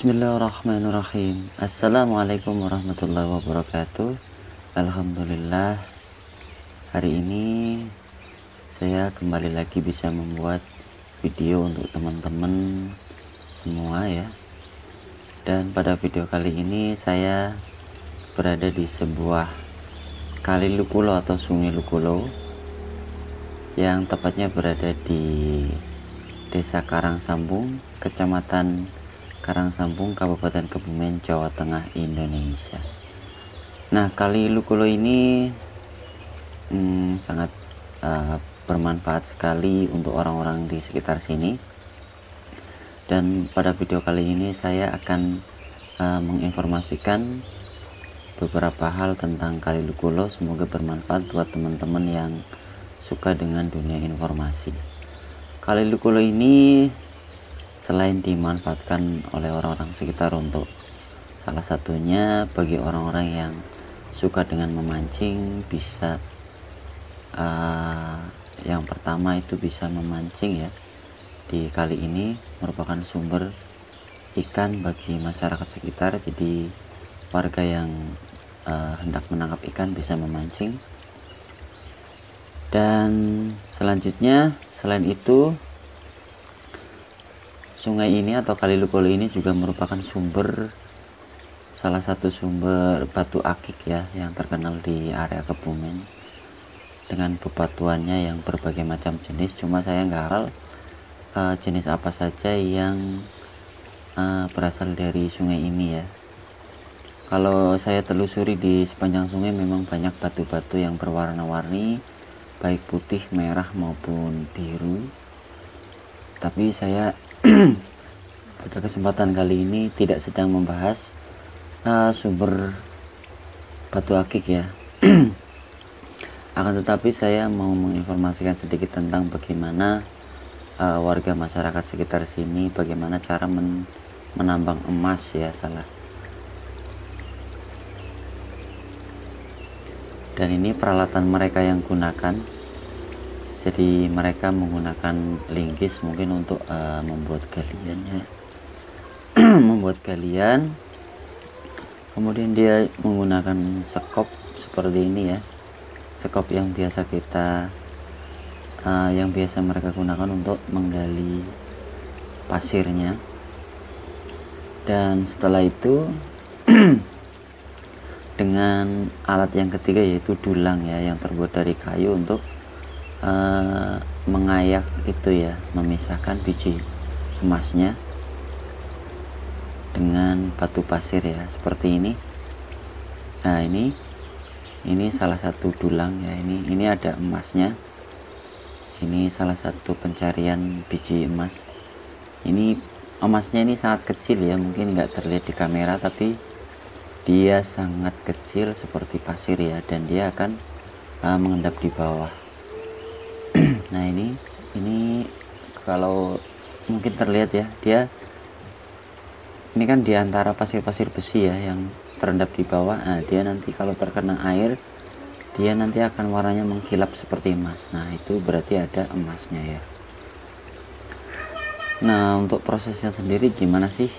Bismillahirrahmanirrahim. Assalamualaikum warahmatullahi wabarakatuh. Alhamdulillah, hari ini saya kembali lagi bisa membuat video untuk teman-teman semua ya. Dan pada video kali ini saya berada di sebuah kali Lukulo atau Sungai Lukulo yang tepatnya berada di Desa Karangsambung, Kecamatan Karangsambung, Kabupaten Kebumen, Jawa Tengah, Indonesia. Nah, kali Lukulo ini sangat bermanfaat sekali untuk orang-orang di sekitar sini. Dan pada video kali ini saya akan menginformasikan beberapa hal tentang kali Lukulo. Semoga bermanfaat buat teman-teman yang suka dengan dunia informasi. Kali Lukulo ini selain dimanfaatkan oleh orang-orang sekitar untuk salah satunya bagi orang-orang yang suka dengan memancing, bisa yang pertama itu bisa memancing ya. Di kali ini merupakan sumber ikan bagi masyarakat sekitar, jadi warga yang hendak menangkap ikan bisa memancing. Dan selanjutnya, selain itu, sungai ini atau kali Lukulo ini juga merupakan salah satu sumber batu akik ya, yang terkenal di area Kebumen dengan bebatuannya yang berbagai macam jenis. Cuma saya nggak hafal jenis apa saja yang berasal dari sungai ini ya. Kalau saya telusuri di sepanjang sungai memang banyak batu-batu yang berwarna-warni, baik putih, merah maupun biru. Tapi saya pada kesempatan kali ini tidak sedang membahas sumber batu akik ya. Akan tetapi saya mau menginformasikan sedikit tentang bagaimana warga masyarakat sekitar sini, bagaimana cara menambang emas ya, dan ini peralatan mereka yang gunakan. Jadi mereka menggunakan linggis mungkin untuk membuat galian ya. Membuat galian. Kemudian dia menggunakan sekop seperti ini ya. Sekop yang biasa mereka gunakan untuk menggali pasirnya. Dan setelah itu dengan alat yang ketiga yaitu dulang ya, yang terbuat dari kayu untuk mengayak itu ya, memisahkan biji emasnya dengan batu pasir ya, seperti ini. Nah, ini salah satu dulang ya, ini ada emasnya. Ini salah satu pencarian biji emas. Ini emasnya ini sangat kecil ya, mungkin nggak terlihat di kamera, tapi dia sangat kecil seperti pasir ya, dan dia akan mengendap di bawah. Nah, ini kalau mungkin terlihat ya, ini kan diantara pasir-pasir besi ya yang terendap di bawah. Nah, dia nanti kalau terkena air, dia nanti akan warnanya mengkilap seperti emas. Nah, itu berarti ada emasnya ya. Nah, untuk prosesnya sendiri gimana sih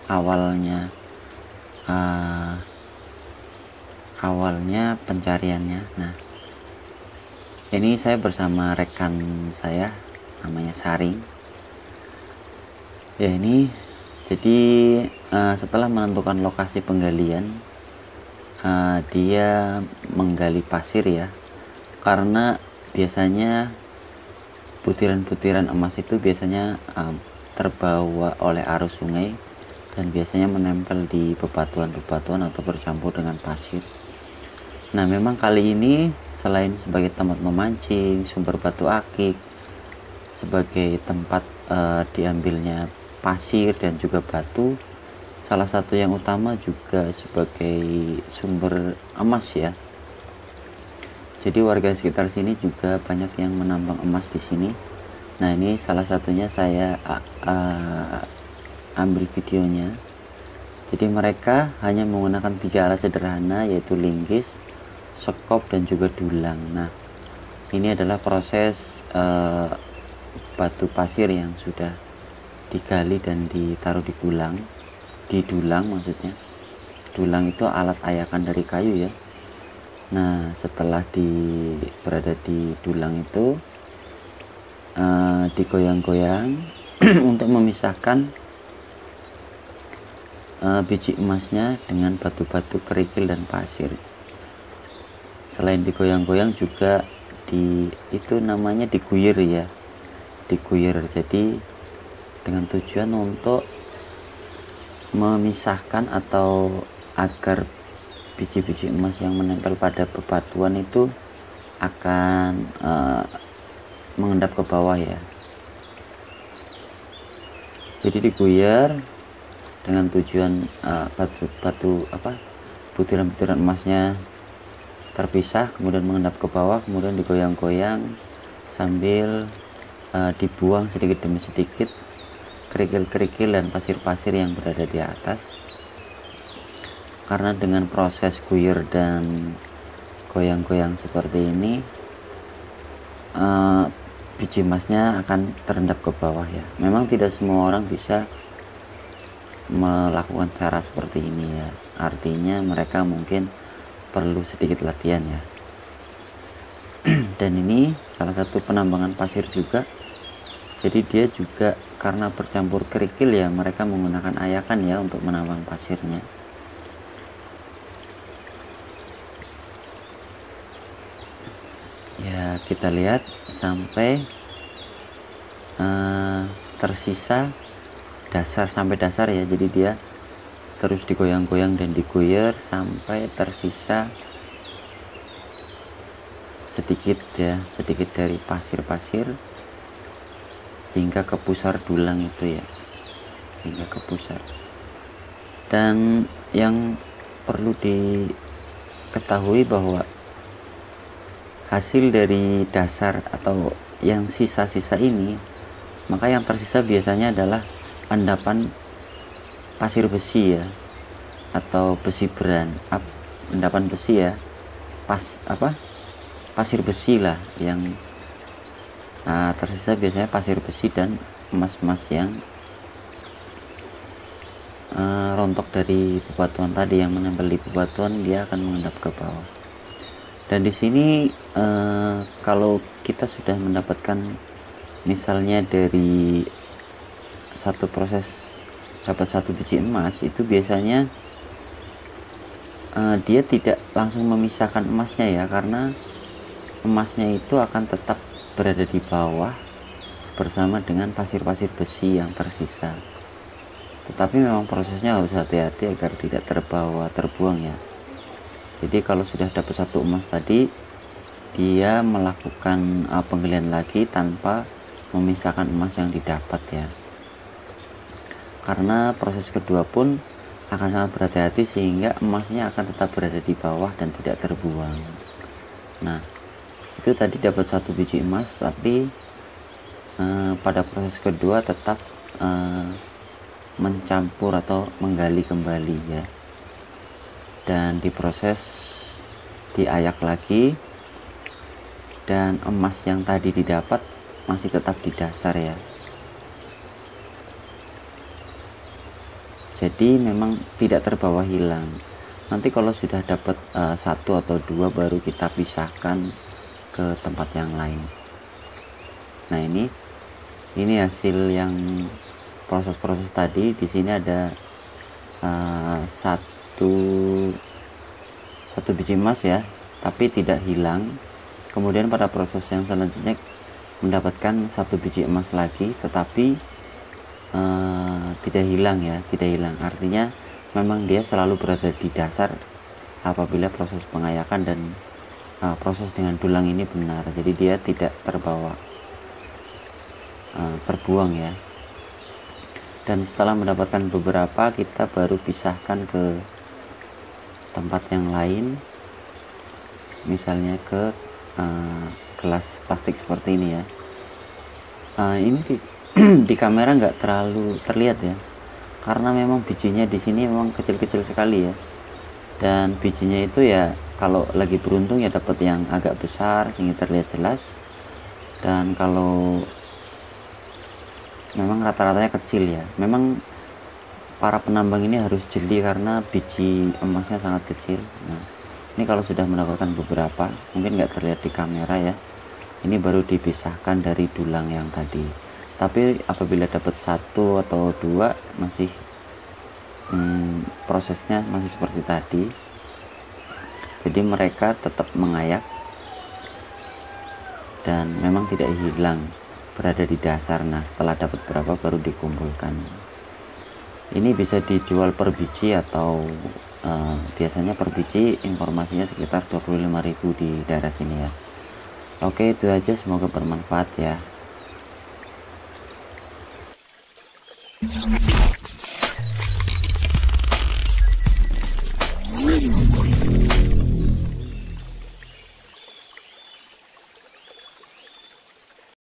awalnya pencariannya? Nah, ini saya bersama rekan saya namanya Saring ya. Ini jadi setelah menentukan lokasi penggalian, dia menggali pasir ya, karena biasanya butiran-butiran emas itu biasanya terbawa oleh arus sungai dan biasanya menempel di bebatuan-bebatuan atau bercampur dengan pasir. Nah, memang kali ini selain sebagai tempat memancing, sumber batu akik, sebagai tempat diambilnya pasir dan juga batu, salah satu yang utama juga sebagai sumber emas ya. Jadi warga sekitar sini juga banyak yang menambang emas di sini. Nah, ini salah satunya saya ambil videonya. Jadi mereka hanya menggunakan 3 alat sederhana, yaitu linggis, sekop, dan juga dulang. Nah, ini adalah proses batu pasir yang sudah digali dan ditaruh di gulang. di dulang, maksudnya dulang itu alat ayakan dari kayu ya. Nah setelah berada di dulang itu digoyang-goyang untuk memisahkan biji emasnya dengan batu-batu kerikil dan pasir. Selain digoyang-goyang juga itu namanya diguyur ya, diguyur. Jadi dengan tujuan untuk memisahkan atau agar biji-biji emas yang menempel pada bebatuan itu akan mengendap ke bawah ya. Jadi diguyur dengan tujuan butiran-butiran emasnya terpisah, kemudian mengendap ke bawah, kemudian digoyang-goyang sambil dibuang sedikit demi sedikit kerikil-kerikil dan pasir-pasir yang berada di atas. Karena dengan proses guyur dan goyang-goyang seperti ini, biji emasnya akan terendap ke bawah ya. Memang tidak semua orang bisa melakukan cara seperti ini ya. Artinya mereka mungkin perlu sedikit latihan ya. Dan ini salah satu penambangan pasir juga. Jadi dia juga karena bercampur kerikil ya, mereka menggunakan ayakan ya untuk menambang pasirnya. Ya kita lihat sampai tersisa sampai dasar ya. Jadi dia terus digoyang-goyang dan diguyur sampai tersisa sedikit dari pasir-pasir hingga ke pusar dulang itu ya, hingga ke pusar. Dan yang perlu diketahui bahwa hasil dari dasar atau yang sisa-sisa ini, maka yang tersisa biasanya adalah endapan pasir besi ya, atau besi beran, endapan besi ya, pasir besi lah yang tersisa biasanya pasir besi dan emas-emas yang rontok dari bebatuan tadi yang menempel di bebatuan, dia akan mengendap ke bawah. Dan di sini kalau kita sudah mendapatkan misalnya dari satu proses dapat satu biji emas, itu biasanya dia tidak langsung memisahkan emasnya ya, karena emasnya itu akan tetap berada di bawah bersama dengan pasir-pasir besi yang tersisa. Tetapi memang prosesnya harus hati-hati agar tidak terbuang ya. Jadi kalau sudah dapat satu emas tadi, dia melakukan penggalian lagi tanpa memisahkan emas yang didapat ya. Karena proses kedua pun akan sangat berhati-hati sehingga emasnya akan tetap berada di bawah dan tidak terbuang. Nah, itu tadi dapat satu biji emas, tapi pada proses kedua tetap mencampur atau menggali kembali ya, dan diproses, diayak lagi, dan emas yang tadi didapat masih tetap di dasar ya. Jadi memang tidak terbawa hilang. Nanti kalau sudah dapat satu atau dua baru kita pisahkan ke tempat yang lain. Nah ini hasil yang proses-proses tadi. Di sini ada satu biji emas ya, tapi tidak hilang. Kemudian pada proses yang selanjutnya mendapatkan satu biji emas lagi, tetapi tidak hilang ya, tidak hilang. Artinya memang dia selalu berada di dasar apabila proses pengayakan dan proses dengan dulang ini benar. Jadi dia tidak terbuang ya. Dan setelah mendapatkan beberapa, kita baru pisahkan ke tempat yang lain, misalnya ke gelas plastik seperti ini ya. Ini di kamera nggak terlalu terlihat ya, karena memang bijinya di sini memang kecil-kecil sekali ya. Dan bijinya itu ya kalau lagi beruntung ya dapat yang agak besar sehingga terlihat jelas, dan kalau memang rata-ratanya kecil ya. Memang para penambang ini harus jeli karena biji emasnya sangat kecil. Nah, ini kalau sudah mendapatkan beberapa, mungkin nggak terlihat di kamera ya, ini baru dipisahkan dari dulang yang tadi. Tapi apabila dapat satu atau dua, masih prosesnya masih seperti tadi. Jadi mereka tetap mengayak dan memang tidak hilang, berada di dasar. Nah, setelah dapat berapa baru dikumpulkan. Ini bisa dijual per biji atau biasanya per biji informasinya sekitar 25.000 di daerah sini ya. Oke, itu aja, semoga bermanfaat ya.